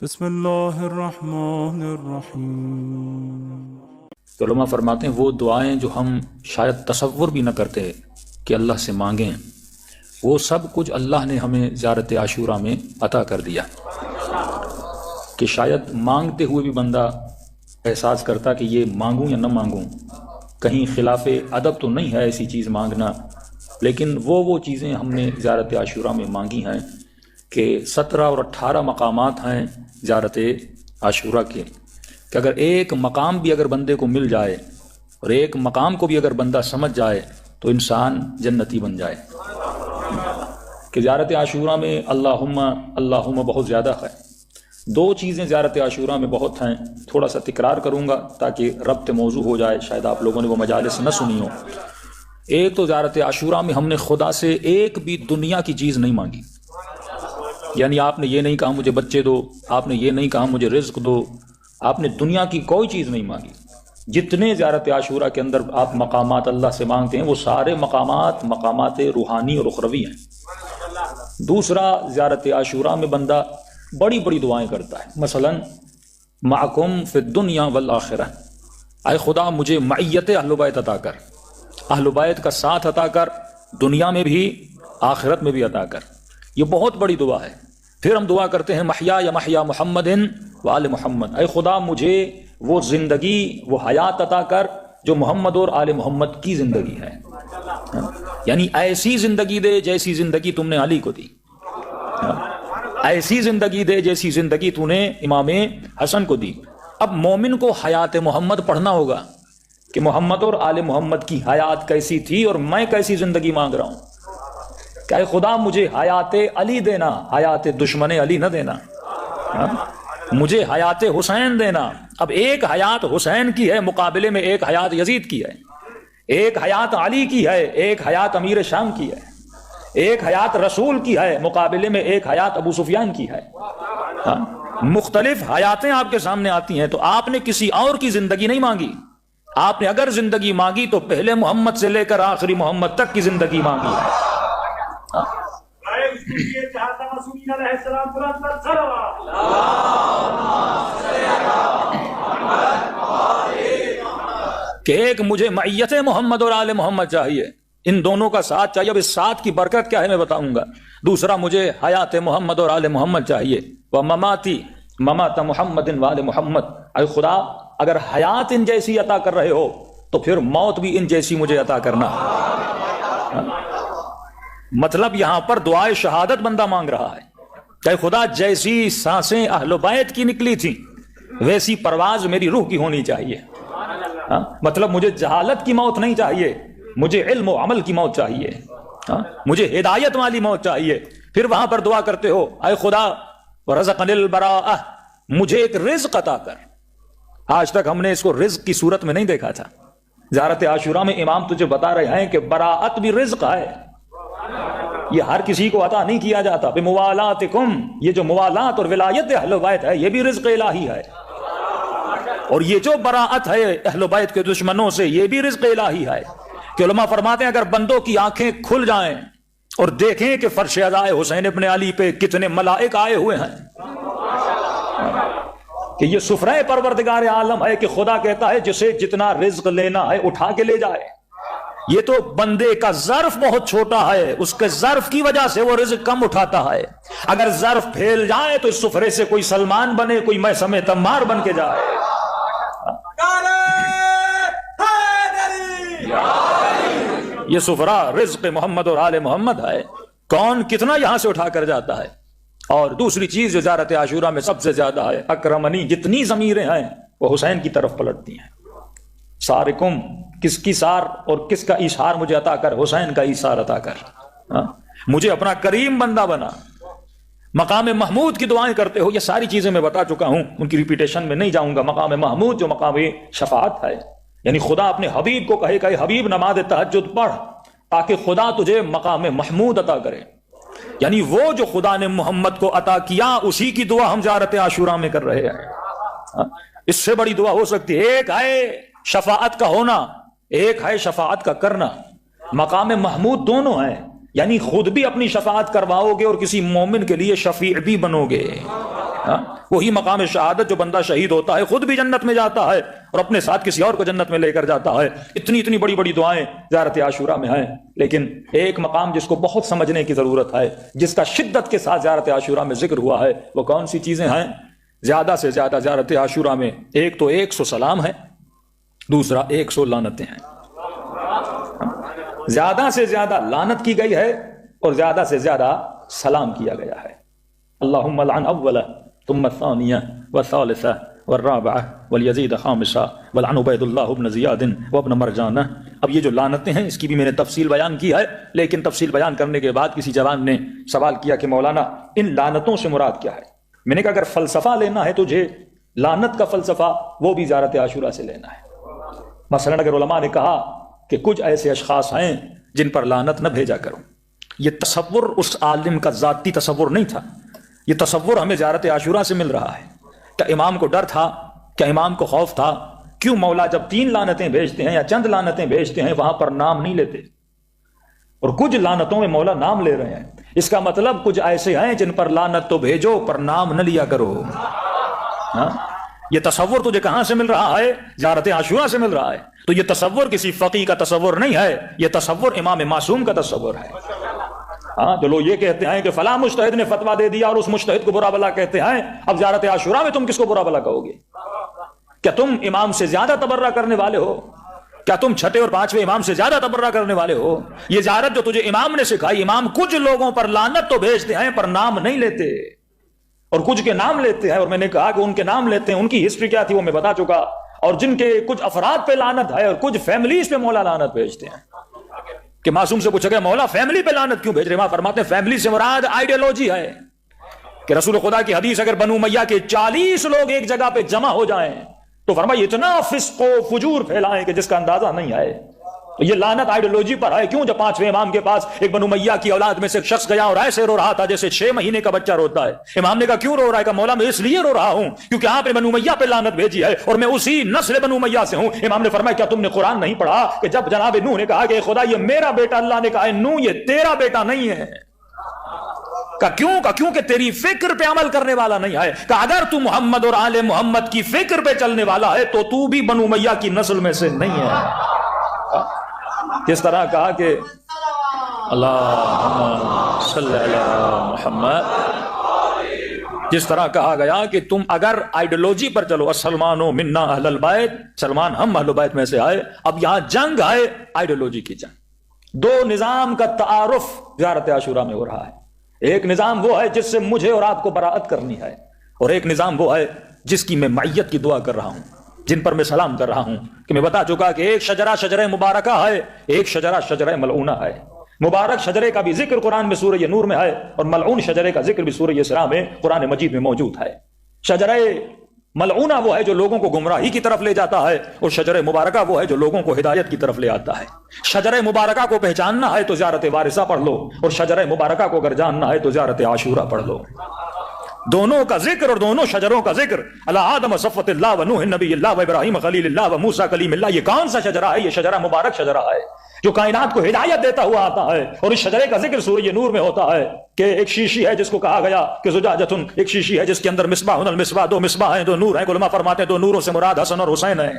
بسم اللہ الرحمن الرحیم۔ تو علماء فرماتے ہیں وہ دعائیں جو ہم شاید تصور بھی نہ کرتے کہ اللہ سے مانگیں، وہ سب کچھ اللہ نے ہمیں زیارت عاشوراء میں عطا کر دیا کہ شاید مانگتے ہوئے بھی بندہ احساس کرتا کہ یہ مانگوں یا نہ مانگوں، کہیں خلاف ادب تو نہیں ہے ایسی چیز مانگنا، لیکن وہ چیزیں ہم نے زیارت عاشوراء میں مانگی ہیں کہ 17 اور 18 مقامات ہیں زیارت عاشوراء کے، کہ اگر ایک مقام بھی اگر بندے کو مل جائے اور ایک مقام کو بھی اگر بندہ سمجھ جائے تو انسان جنتی بن جائے۔ کہ زیارت عاشوراء میں اللہم بہت زیادہ ہے۔ دو چیزیں زیارت عاشوراء میں بہت ہیں، تھوڑا سا تکرار کروں گا تاکہ ربط موضوع ہو جائے، شاید آپ لوگوں نے وہ مجالس نہ سنی ہو۔ ایک تو زیارت عاشوراء میں ہم نے خدا سے ایک بھی دنیا کی چیز نہیں مانگی، یعنی آپ نے یہ نہیں کہا مجھے بچے دو، آپ نے یہ نہیں کہا مجھے رزق دو، آپ نے دنیا کی کوئی چیز نہیں مانگی۔ جتنے زیارت عاشوراء کے اندر آپ مقامات اللہ سے مانگتے ہیں وہ سارے مقامات روحانی اور اخروی ہیں۔ دوسرا، زیارت عاشوراء میں بندہ بڑی بڑی دعائیں کرتا ہے، مثلا معکم فی الدنیا والآخرہ، اے خدا مجھے معیت اہل بیت عطا کر، اہل بیت کا ساتھ عطا کر، دنیا میں بھی آخرت میں بھی عطا کر۔ یہ بہت بڑی دعا ہے۔ پھر ہم دعا کرتے ہیں محیا یا محیا محمد و آل محمد، اے خدا مجھے وہ زندگی وہ حیات عطا کر جو محمد اور آل محمد کی زندگی ہے، یعنی ایسی زندگی دے جیسی زندگی تم نے علی کو دی، ایسی زندگی دے جیسی زندگی تو نے امام حسن کو دی۔ اب مومن کو حیات محمد پڑھنا ہوگا کہ محمد اور آل محمد کی حیات کیسی تھی اور میں کیسی زندگی مانگ رہا ہوں۔ کہ اے خدا مجھے حیات علی دینا، حیات دشمن علی نہ دینا، مجھے حیات حسین دینا۔ اب ایک حیات حسین کی ہے مقابلے میں ایک حیات یزید کی ہے، ایک حیات علی کی ہے، ایک حیات امیر شام کی ہے، ایک حیات رسول کی ہے مقابلے میں ایک حیات ابو سفیان کی ہے۔ مختلف حیاتیں آپ کے سامنے آتی ہیں، تو آپ نے کسی اور کی زندگی نہیں مانگی، آپ نے اگر زندگی مانگی تو پہلے محمد سے لے کر آخری محمد تک کی زندگی مانگی ہے۔ کہ ایک مجھے معیت محمد اور آل محمد چاہیے، ان دونوں کا ساتھ چاہیے۔ اب اس ساتھ کی برکت کیا ہے میں بتاؤں گا۔ دوسرا، مجھے حیات محمد اور آل محمد چاہیے، وہ مماتی ممات محمد و آل محمد، اے خدا اگر حیات ان جیسی عطا کر رہے ہو تو پھر موت بھی ان جیسی مجھے عطا کرنا۔ مطلب یہاں پر دعائے شہادت بندہ مانگ رہا ہے کہ خدا جیسی سانسیں اہل بیت کی نکلی تھی ویسی پرواز میری روح کی ہونی چاہیے۔ مطلب مجھے جہالت کی موت نہیں چاہیے، مجھے علم و عمل کی موت چاہیے، مجھے ہدایت والی موت چاہیے۔ پھر وہاں پر دعا کرتے ہو اے خدا ورزقنی البراءہ، مجھے ایک رزق عطا کر۔ آج تک ہم نے اس کو رزق کی صورت میں نہیں دیکھا تھا۔ زیارت عاشوراء میں امام تجھے بتا رہے ہیں کہ براءت بھی رزق ہے، یہ ہر کسی کو عطا نہیں کیا جاتا۔ بموالاتکم، یہ جو موالات اور ولایت اہل بیت ہے یہ بھی رزق الہی ہے، اور یہ جو براءت ہے اہل بیت کے دشمنوں سے یہ بھی رزق الہی ہے۔ کہ علماء فرماتے ہیں اگر بندوں کی آنکھیں کھل جائیں اور دیکھیں کہ فرش عزائے حسین ابن علی پہ کتنے ملائک آئے ہوئے ہیں، کہ یہ سفرہ پروردگار عالم ہے، کہ خدا کہتا ہے جسے جتنا رزق لینا ہے اٹھا کے لے جائے۔ یہ تو بندے کا ظرف بہت چھوٹا ہے، اس کے ظرف کی وجہ سے وہ رزق کم اٹھاتا ہے۔ اگر ظرف پھیل جائے تو اس سفرے سے کوئی سلمان بنے، کوئی میثم تمار بن کے جائے۔ یہ سفرہ رزق محمد اور آل محمد ہے، کون کتنا یہاں سے اٹھا کر جاتا ہے۔ اور دوسری چیز جو زیارت عاشوراء میں سب سے زیادہ ہے، اکرمنی، جتنی ضمیریں ہیں وہ حسین کی طرف پلٹتی ہیں۔ سارکم، کس کی سار اور کس کا ایثار مجھے عطا کر، حسین کا ایثار عطا کر، مجھے اپنا کریم بندہ بنا۔ مقام محمود کی دعائیں کرتے ہو، یہ ساری چیزیں میں بتا چکا ہوں، ان کی ریپیٹیشن میں نہیں جاؤں گا۔ مقام محمود جو مقام شفاعت ہے، یعنی خدا اپنے حبیب کو کہے کہ حبیب نماز تہجد پڑھ تاکہ خدا تجھے مقام محمود عطا کرے، یعنی وہ جو خدا نے محمد کو عطا کیا اسی کی دعا ہم زیارت عاشوراء میں کر رہے ہیں۔ اس سے بڑی دعا ہو سکتی ہے؟ ایک ہے شفاعت کا ہونا، ایک ہے شفاعت کا کرنا۔ مقام محمود دونوں ہیں، یعنی خود بھی اپنی شفاعت کرواؤ گے اور کسی مومن کے لیے شفیع بھی بنو گے۔ وہی مقام شہادت جو بندہ شہید ہوتا ہے خود بھی جنت میں جاتا ہے اور اپنے ساتھ کسی اور کو جنت میں لے کر جاتا ہے. اتنی بڑی بڑی دعائیں زیارت عاشورہ میں ہیں، لیکن ایک مقام جس کو بہت سمجھنے کی ضرورت ہے، جس کا شدت کے ساتھ زیارت عاشورہ میں ذکر ہوا ہے، وہ کون سی چیزیں ہیں؟ زیادہ سے زیادہ زیارت عاشورہ میں ایک تو 100 سلام ہے، دوسرا 100 لعنتیں ہیں. زیادہ سے زیادہ لعنت کی گئی ہے اور زیادہ سے زیادہ سلام کیا گیا ہے. اللہم لعن اولا ثم الثانیہ والثالثہ والرابعہ والیزید خامسہ ولعن عبید اللہ ابن زیاد وابن مرجانہ. اب یہ جو لعنتیں ہیں اس کی بھی میں نے تفصیل بیان کی ہے، لیکن تفصیل بیان کرنے کے بعد کسی جوان نے سوال کیا کہ مولانا ان لعنتوں سے مراد کیا ہے؟ میں نے کہا اگر فلسفہ لینا ہے تجھے لعنت کا فلسفہ، وہ بھی زیارت عاشورہ سے لینا ہے. مثلا اگر علماء نے کہا کہ کچھ ایسے اشخاص ہیں جن پر لعنت نہ بھیجا کرو، یہ تصور اس عالم کا ذاتی تصور نہیں تھا، یہ تصور ہمیں زیارت عاشورہ سے مل رہا ہے. کیا امام کو ڈر تھا؟ کیا امام کو خوف تھا؟ کیوں مولا جب 3 لعنتیں بھیجتے ہیں یا چند لعنتیں بھیجتے ہیں وہاں پر نام نہیں لیتے، اور کچھ لعنتوں میں مولا نام لے رہے ہیں؟ اس کا مطلب کچھ ایسے ہیں جن پر لعنت تو بھیجو پر نام نہ لیا کرو. یہ تصور تجھے کہاں سے مل رہا ہے؟ زیارت عاشورہ سے مل رہا ہے. تو یہ تصور کسی فقیہ کا تصور نہیں ہے، یہ تصور امام معصوم کا تصور ہے. جو لوگ یہ کہتے ہیں کہ فلاں مجتہد نے فتویٰ دے دیا اور اس مجتہد کو برا بلا کہتے ہیں، اب زیارت عاشورہ میں تم کس کو برا بلا کہو گے؟ کیا تم امام سے زیادہ تبرہ کرنے والے ہو؟ کیا تم چھٹے اور 5ویں امام سے زیادہ تبرہ کرنے والے ہو؟ یہ زیارت جو تجھے امام نے سکھائی، امام کچھ لوگوں پر لعنت تو بھیجتے ہیں پر نام نہیں لیتے، اور کچھ کے نام لیتے ہیں. اور میں نے کہا کہ ان کے نام لیتے ہیں، ان کی ہسٹری کیا تھی وہ میں بتا چکا. اور جن کے کچھ افراد پہ لعنت ہے اور کچھ فیملیز پہ مولا لعنت بھیجتے ہیں. کہ معصوم سے پوچھا گیا مولا فیملی پہ لعنت کیوں بھیج رہے؟ وہاں فرماتے ہیں فیملی سے مراد آئیڈیالوجی ہے. کہ رسول خدا کی حدیث اگر بنو امیہ کے 40 لوگ ایک جگہ پہ جمع ہو جائیں تو فرمایا اتنا فسق و فجور پھیلائیں کہ جس کا اندازہ نہیں ہے. تو یہ لعنت آئیڈیالوجی پر ہے. کیوں؟ جب 5ویں امام کے پاس ایک بنو امیہ کی اولاد میں سے ایک شخص گیا اور ایسے رو رہا تھا جیسے 6 مہینے کا بچہ روتا ہے. امام نے کہا کیوں رو رہا ہے؟ کہ مولا میں اس لیے رو رہا ہوں کیونکہ آپ نے بنو امیہ پہ لعنت بھیجی ہے اور میں اسی نسل بنو امیہ سے ہوں. امام نے فرمایا کیا تم نے قرآن نہیں پڑھا کہ جب جناب نوح نے کہا کہ خدا یہ میرا بیٹا، اللہ نے کہا ہے نوح یہ تیرا بیٹا نہیں ہے. کیوں کہ تیری فکر پہ عمل کرنے والا نہیں ہے. کہ اگر تو محمد اور آل محمد کی فکر پہ چلنے والا ہے تو بھی بنو امیہ کی نسل میں سے نہیں ہے. کس طرح کہا کہ اللہم صلی علی محمد، جس طرح کہا گیا کہ تم اگر آئیڈیالوجی پر چلو، سلمان و منا اہل البیت، سلمان ہم اہل البیت میں سے آئے. اب یہاں جنگ ہے آئیڈیالوجی کی جنگ. 2 نظام کا تعارف زیارت عاشورہ میں ہو رہا ہے. ایک نظام وہ ہے جس سے مجھے اور آپ کو براءت کرنی ہے، اور ایک نظام وہ ہے جس کی میں معیت کی دعا کر رہا ہوں، جن پر میں سلام کر رہا ہوں. کہ میں بتا چکا کہ ایک شجرہ شجرہ مبارکہ ہے، ایک شجرہ شجرہ ملعونہ ہے. مبارک شجرے کا بھی ذکر قرآن میں سورہ نور میں ہے، اور ملعون شجرے کا ذکر بھی سورہ اسراء میں قرآن مجید میں موجود ہے. شجرہ ملعونہ وہ ہے جو لوگوں کو گمراہی کی طرف لے جاتا ہے، اور شجرہ مبارکہ وہ ہے جو لوگوں کو ہدایت کی طرف لے آتا ہے. شجرہ مبارکہ کو پہچاننا ہے تو زیارت وارثہ پڑھ لو، اور شجرہ مبارکہ کو اگر جاننا ہے تو زیارت عاشورہ پڑھ لو. دونوں کا ذکر اور دونوں شجروں کا ذکر، اللہ آدم صفوت اللہ و نوح نبی اللہ و ابراہیم خلیل اللہ و موسیٰ کلیم اللہ. یہ کون سا شجرہ ہے؟ یہ شجرہ مبارک شجرہ ہے جو کائنات کو ہدایت دیتا ہوا آتا ہے. اور اس شجرے کا ذکر سورہ نور میں ہوتا ہے کہ ایک شیشی ہے جس کو کہا گیا کہ زجاجتن، ایک شیشی ہے جس کے اندر مصباح المصباح، 2 مصباح ہیں، 2 نور ہیں. علماء فرماتے ہیں 2 نوروں سے مراد حسن اور حسین ہیں.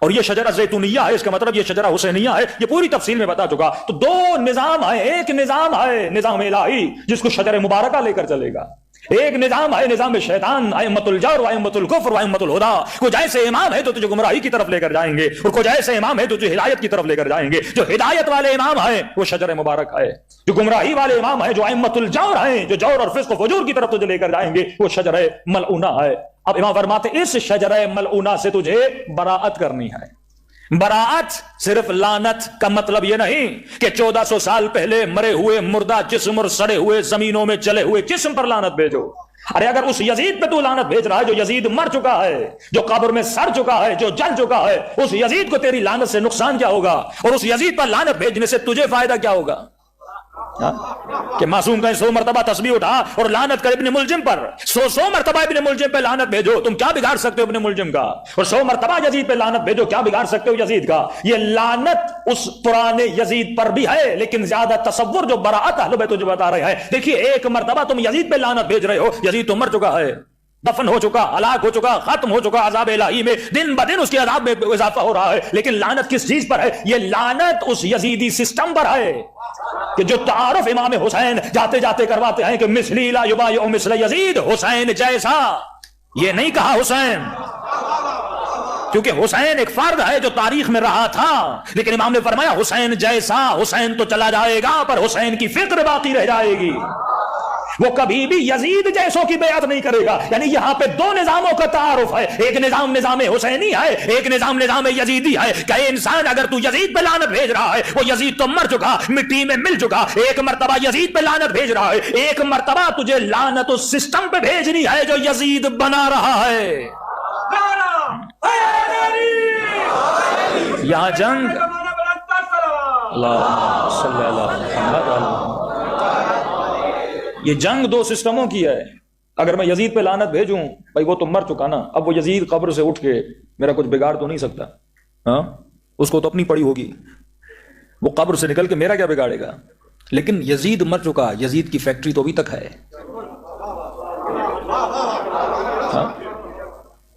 اور یہ شجرہ زیتونیہ ہے، اس کا مطلب یہ شجرہ حسینیہ ہے. یہ پوری تفصیل میں بتا چکا. تو 2 نظام ہیں. ایک نظام ہے نظام الہی جس کو شجرہ مبارکہ لے کر چلے گا. ایک نظام ہے نظام شیطان، ائمۃ الجور و ائمۃ الکفر و ائمۃ الہدی. کچھ ایسے امام ہیں تو تجھے گمراہی کی طرف لے کر جائیں گے، اور کچھ ایسے امام ہیں تو تجھے ہدایت کی طرف لے کر جائیں گے. جو ہدایت والے امام ہیں وہ شجر مبارک ہے. جو گمراہی والے امام ہیں، جو ائمۃ الجور ہیں، جو جور اور فسق و فجور کی طرف تجھے لے کر جائیں گے، وہ شجر ملعونہ ہے. اب امام فرماتے اس شجر ملعونہ سے تجھے براءت کرنی ہے. براءت صرف لعنت کا مطلب یہ نہیں کہ 1400 سال پہلے مرے ہوئے مردہ جسم اور سڑے ہوئے زمینوں میں چلے ہوئے جسم پر لعنت بھیجو. ارے اگر اس یزید پہ تو لعنت بھیج رہا ہے جو یزید مر چکا ہے، جو قبر میں سڑ چکا ہے، جو جل چکا ہے، اس یزید کو تیری لعنت سے نقصان کیا ہوگا؟ اور اس یزید پر لعنت بھیجنے سے تجھے فائدہ کیا ہوگا؟ کہ معصوم کا 100 مرتبہ تسبیح اٹھا اور لعنت کر ابن ملجم پر، 100 مرتبہ ابن ملجم پہ لعنت بھیجو، تم کیا بگاڑ سکتے ہو ابن ملجم کا؟ اور 100 مرتبہ یزید پہ لعنت بھیجو، کیا بگاڑ سکتے ہو یزید کا؟ یہ لعنت اس پرانے یزید پر بھی ہے، لیکن زیادہ تصور جو براءت اہل بیت جو بتا رہے ہیں. دیکھیے ایک مرتبہ تم یزید پہ لعنت بھیج رہے ہو، یزید تو مر چکا ہے، دفن ہو چکا، ہلاک ہو چکا، ختم ہو چکا عذاب الہی میں، دن بدن اس کے عذاب میں اضافہ ہو رہا ہے. لیکن لعنت کس چیز پر ہے؟ یہ لعنت اس یزیدی سسٹم پر ہے کہ جو تعارف امام حسین جاتے جاتے کرواتے ہیں کہ مثلی لا یبایع مثل یزید، حسین جیسا. یہ نہیں کہا حسین، کیونکہ حسین ایک فرد ہے جو تاریخ میں رہا تھا، لیکن امام نے فرمایا حسین جیسا. حسین تو چلا جائے گا پر حسین کی فکر باقی رہ جائے گی. وہ کبھی بھی یزید جیسوں کی بیعت نہیں کرے گا. یعنی یہاں پہ دو نظاموں کا تعارف ہے، ایک نظام نظام حسینی ہے، ایک نظام نظام یزیدی ہے. کہ انسان اگر تو یزید پہ لعنت بھیج رہا ہے، وہ یزید تو مر چکا، مٹی میں مل چکا. ایک مرتبہ یزید پہ لعنت بھیج رہا ہے، ایک مرتبہ تجھے لعنت اس سسٹم پہ بھیجنی ہے جو یزید بنا رہا ہے. یہاں جنگ اللہ صلی اللہ محمد، یہ جنگ دو سسٹموں کی ہے. اگر میں یزید پہ لعنت بھیجوں، بھائی وہ تو مر چکا نا، اب وہ یزید قبر سے اٹھ کے میرا کچھ بگاڑ تو نہیں سکتا. ہاں اس کو تو اپنی پڑی ہوگی، وہ قبر سے نکل کے میرا کیا بگاڑے گا. لیکن یزید مر چکا، یزید کی فیکٹری تو ابھی تک ہے.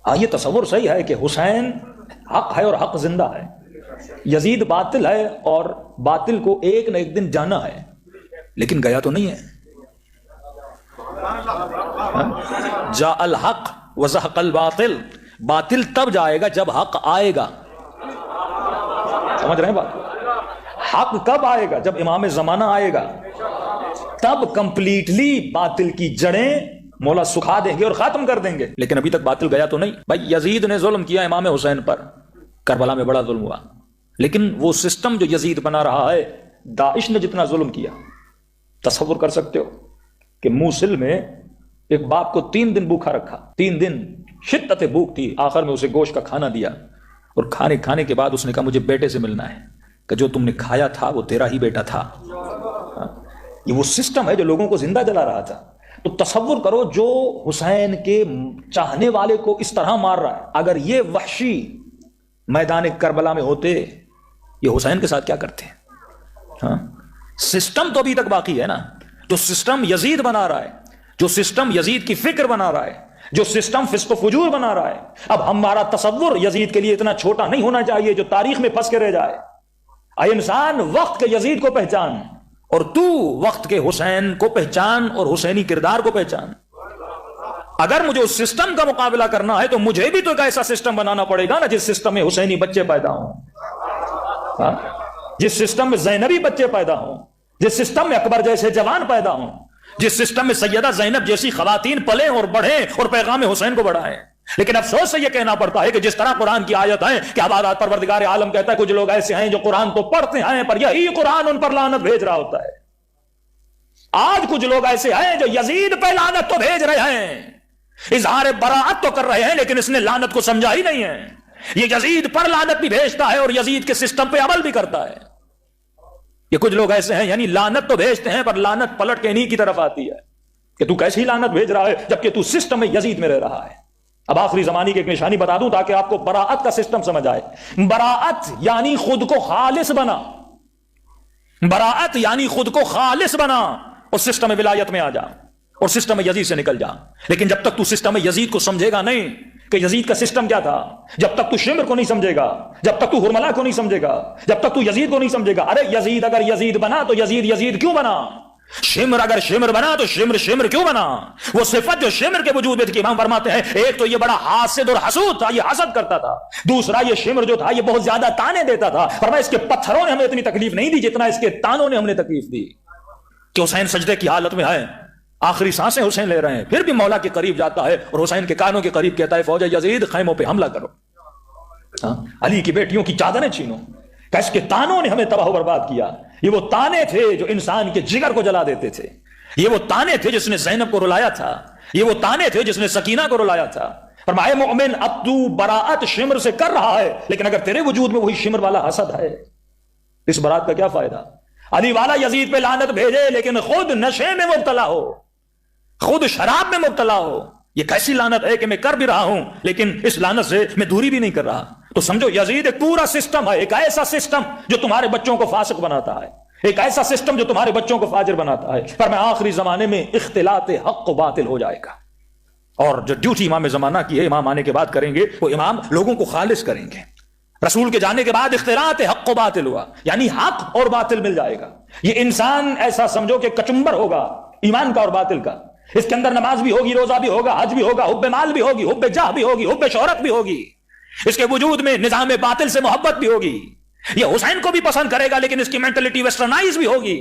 ہاں یہ تصور صحیح ہے کہ حسین حق ہے اور حق زندہ ہے، یزید باطل ہے اور باطل کو ایک نہ ایک دن جانا ہے، لیکن گیا تو نہیں ہے. جاء الحق وزهق الباطل، باطل تب جائے گا جب حق آئے گا. سمجھ رہے ہیں بات؟ حق کب آئے گا؟ جب امام زمانہ آئے گا، تب کمپلیٹلی باطل کی جڑیں مولا سکھا دیں گے اور ختم کر دیں گے. لیکن ابھی تک باطل گیا تو نہیں. بھائی یزید نے ظلم کیا امام حسین پر، کربلا میں بڑا ظلم ہوا، لیکن وہ سسٹم جو یزید بنا رہا ہے، داعش نے جتنا ظلم کیا، تصور کر سکتے ہو کہ موصل میں ایک باپ کو 3 دن بھوکا رکھا، 3 دن شدت بھوک تھی، آخر میں اسے گوشت کا کھانا دیا، اور کھانے کے بعد اس نے کہا مجھے بیٹے سے ملنا ہے، کہ جو تم نے کھایا تھا وہ تیرا ہی بیٹا تھا. یہ وہ سسٹم ہے جو لوگوں کو زندہ جلا رہا تھا. تو تصور کرو جو حسین کے چاہنے والے کو اس طرح مار رہا ہے، اگر یہ وحشی میدان کربلا میں ہوتے، یہ حسین کے ساتھ کیا کرتے ہیں؟ ہاں سسٹم تو ابھی تک باقی ہے نا. جو سسٹم یزید بنا رہا ہے، جو سسٹم یزید کی فکر بنا رہا ہے، جو سسٹم فسق و فجور بنا رہا ہے، اب ہمارا تصور یزید کے لیے اتنا چھوٹا نہیں ہونا چاہیے جو تاریخ میں پھنس کے رہ جائے. اے انسان وقت کے یزید کو پہچان، اور تو وقت کے حسین کو پہچان اور حسینی کردار کو پہچان. اگر مجھے اس سسٹم کا مقابلہ کرنا ہے تو مجھے بھی تو ایک ایسا سسٹم بنانا پڑے گا نا جس سسٹم میں حسینی بچے پیدا ہوں، جس سسٹم میں زینبی بچے پیدا ہوں، جس سسٹم میں اکبر جیسے جوان پیدا ہوں، جس سسٹم میں سیدہ زینب جیسی خواتین پلیں اور بڑھیں اور پیغام حسین کو بڑھائیں. لیکن افسوس سے یہ کہنا پڑتا ہے کہ جس طرح قرآن کی آیت ہے کہ اب پروردگار عالم کہتا ہے کچھ لوگ ایسے ہیں جو قرآن تو پڑھتے ہیں پر یہی قرآن ان پر لعنت بھیج رہا ہوتا ہے. آج کچھ لوگ ایسے ہیں جو یزید پہ لعنت تو بھیج رہے ہیں، اظہار براءت تو کر رہے ہیں، لیکن اس نے لعنت کو سمجھا ہی نہیں ہے. یہ یزید پر لعنت بھی بھیجتا ہے اور یزید کے سسٹم پہ عمل بھی کرتا ہے. یہ کچھ لوگ ایسے ہیں یعنی لعنت تو بھیجتے ہیں پر لعنت پلٹ کے انہی کی طرف آتی ہے کہ تو کیسی لعنت بھیج رہا ہے جبکہ تو سسٹم میں یزید میں رہ رہا ہے. اب آخری زمانے کی ایک نشانی بتا دوں تاکہ آپ کو براءت کا سسٹم سمجھ آئے. براءت یعنی خود کو خالص بنا، براءت یعنی خود کو خالص بنا اور سسٹم ولایت میں آ جا اور سسٹم یزید سے نکل جا. لیکن جب تک تو سسٹم یزید کو سمجھے گا نہیں کہ یزید کا سسٹم کیا تھا، جب تک تو شمر کو نہیں سمجھے گا، جب تک تو ہرملا کو نہیں سمجھے گا، جب تک تو یزید کو نہیں سمجھے گا. ارے یزید اگر یزید بنا تو یزید کیوں بنا؟ شمر اگر شمر بنا تو شمر کیوں بنا؟ وہ صفت جو شمر کے وجود میں تھی، امام فرماتے ہیں ایک تو یہ بڑا حاسد اور حسود تھا، یہ حسد کرتا تھا. دوسرا یہ شمر جو تھا یہ بہت زیادہ تانے دیتا تھا. فرمایا اس کے پتھروں نے ہمیں اتنی تکلیف نہیں دی جتنا اس کے تانوں نے ہم نے تکلیف دی. کہ حسین سجدے کی حالت میں ہے، آخری سانسیں حسین لے رہے ہیں، پھر بھی مولا کے قریب جاتا ہے اور حسین کے کانوں کے قریب کہتا ہے فوج یزید خیموں پہ حملہ کرو، علی کی بیٹیوں کی چادریں چھینو. اس کے تانوں نے ہمیں تباہ و برباد کیا. یہ وہ تانے تھے جو انسان کے جگر کو جلا دیتے تھے. یہ وہ تانے تھے جس نے زینب کو رلایا تھا. یہ وہ تانے تھے جس نے سکینہ کو رلایا تھا. فرمایا مومن اب تو براءت شمر سے کر رہا ہے، لیکن اگر تیرے وجود میں وہی شمر والا حسد ہے، اس برات کا کیا فائدہ؟ علی والا یزید پہ لعنت بھیجے لیکن خود نشے میں مبتلا ہو، خود شراب میں مبتلا ہو. یہ کیسی لعنت ہے کہ میں کر بھی رہا ہوں لیکن اس لعنت سے میں دوری بھی نہیں کر رہا. تو سمجھو یزید ایک پورا سسٹم ہے، ایک ایسا سسٹم جو تمہارے بچوں کو فاسق بناتا ہے، ایک ایسا سسٹم جو تمہارے بچوں کو فاجر بناتا ہے. پر میں آخری زمانے میں اختلاط حق و باطل ہو جائے گا. اور جو ڈیوٹی امام زمانہ کی ہے، امام آنے کے بعد کریں گے، وہ امام لوگوں کو خالص کریں گے. رسول کے جانے کے بعد اختلاط حق و باطل ہوا، یعنی حق اور باطل مل جائے گا. یہ انسان ایسا سمجھو کہ کچمبر ہوگا ایمان کا اور باطل کا. اس کے اندر نماز بھی ہوگی، روزہ بھی ہوگا، حج بھی ہوگا، حب مال بھی ہوگی، حب جاہ بھی ہوگی، حب شہرت بھی ہوگی. اس کے وجود میں نظام باطل سے محبت بھی ہوگی. یہ حسین کو بھی پسند کرے گا لیکن اس کی مینٹلٹی ویسٹرنائز بھی ہوگی.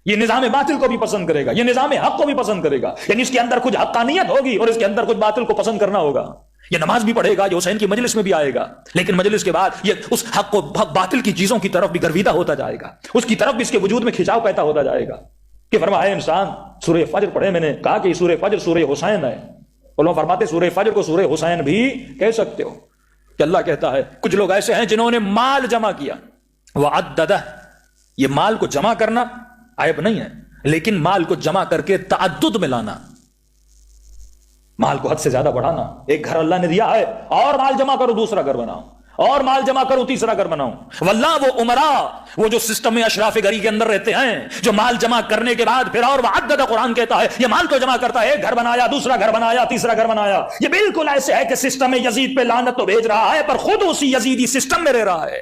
یہ نظام باطل کو بھی پسند کرے گا، یہ نظام حق کو بھی پسند کرے گا. یعنی اس کے اندر کچھ حقانیت ہوگی اور اس کے اندر کچھ باطل کو پسند کرنا ہوگا. یہ نماز بھی پڑھے گا، یہ حسین کی مجلس میں بھی آئے گا، لیکن مجلس کے بعد یہ اس حق کو باطل کی چیزوں کی طرف بھی گرویدہ ہوتا جائے گا، اس کی طرف بھی اس کے وجود میں کھچاؤ پیدا ہوتا جائے گا. کہ فرمایا انسان سورہ فجر پڑھے، میں نے کہا کہ سورہ فجر سورہ حسین ہے. علماء فرماتے سورہ فجر کو سورہ حسین بھی کہہ سکتے ہو. کہ اللہ کہتا ہے کچھ لوگ ایسے ہیں جنہوں نے مال جمع کیا، وعددہ. یہ مال کو جمع کرنا عیب نہیں ہے، لیکن مال کو جمع کر کے تعدد میں لانا، مال کو حد سے زیادہ بڑھانا. ایک گھر اللہ نے دیا ہے اور مال جمع کرو دوسرا گھر بناؤ، اور مال جمع کرو تیسرا گھر بناؤ. واللہ وہ عمراء، وہ جو سسٹم میں اشراف گری کے اندر رہتے ہیں، جو مال جمع کرنے کے بعد پھر اور وعدد قرآن کہتا ہے یہ مال کو جمع کرتا ہے، ایک گھر بنایا، دوسرا گھر بنایا، تیسرا گھر بنایا. یہ بالکل ایسے ہے کہ سسٹم میں یزید پہ لعنت تو بھیج رہا ہے پر خود اسی یزیدی سسٹم میں رہ رہا ہے.